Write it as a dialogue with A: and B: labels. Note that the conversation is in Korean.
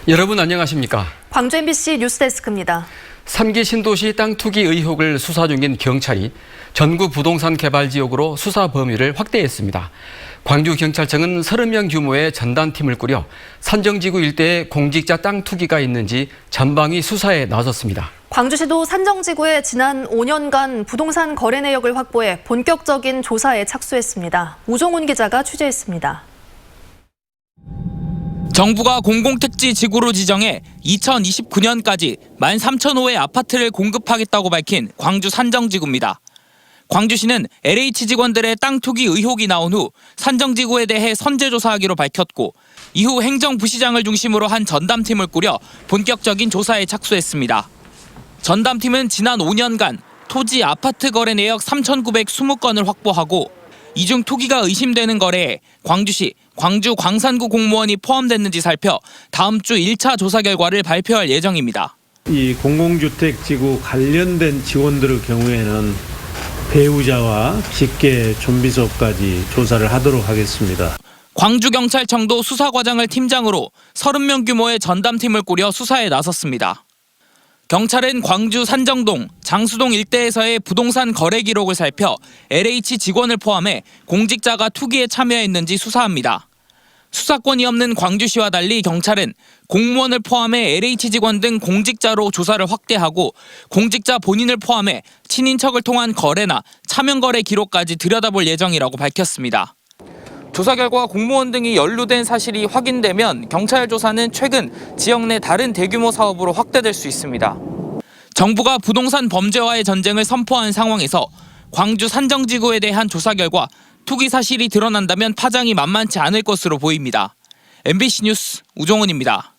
A: 여러분 안녕하십니까?
B: 광주 MBC 뉴스데스크입니다.
A: 3기 신도시 땅 투기 의혹을 수사 중인 경찰이 전국 부동산 개발 지역으로 수사 범위를 확대했습니다. 광주경찰청은 30명 규모의 전담팀을 꾸려 산정지구 일대에 공직자 땅 투기가 있는지 전방위 수사에 나섰습니다.
B: 광주시도 산정지구에 지난 5년간 부동산 거래 내역을 확보해 본격적인 조사에 착수했습니다. 우종훈 기자가 취재했습니다.
C: 정부가 공공택지 지구로 지정해 2029년까지 13,000호의 아파트를 공급하겠다고 밝힌 광주 산정지구입니다. 광주시는 LH 직원들의 땅 투기 의혹이 나온 후 산정지구에 대해 선제조사하기로 밝혔고 이후 행정부시장을 중심으로 한 전담팀을 꾸려 본격적인 조사에 착수했습니다. 전담팀은 지난 5년간 토지 아파트 거래 내역 3,920건을 확보하고 이 중 투기가 의심되는 거래에 광주시, 광주 광산구 공무원이 포함됐는지 살펴 다음 주 1차 조사 결과를 발표할 예정입니다.
D: 이 공공주택지구 관련된 직원들의 경우에는 배우자와 직계 좀비서까지 조사를 하도록 하겠습니다.
C: 광주경찰청도 수사과장을 팀장으로 30명 규모의 전담팀을 꾸려 수사에 나섰습니다. 경찰은 광주 산정동, 장수동 일대에서의 부동산 거래 기록을 살펴 LH 직원을 포함해 공직자가 투기에 참여했는지 수사합니다. 수사권이 없는 광주시와 달리 경찰은 공무원을 포함해 LH 직원 등 공직자로 조사를 확대하고 공직자 본인을 포함해 친인척을 통한 거래나 차명 거래 기록까지 들여다볼 예정이라고 밝혔습니다. 조사 결과 공무원 등이 연루된 사실이 확인되면 경찰 조사는 최근 지역 내 다른 대규모 사업으로 확대될 수 있습니다. 정부가 부동산 범죄와의 전쟁을 선포한 상황에서 광주 산정지구에 대한 조사 결과 투기 사실이 드러난다면 파장이 만만치 않을 것으로 보입니다. MBC 뉴스 우종훈입니다.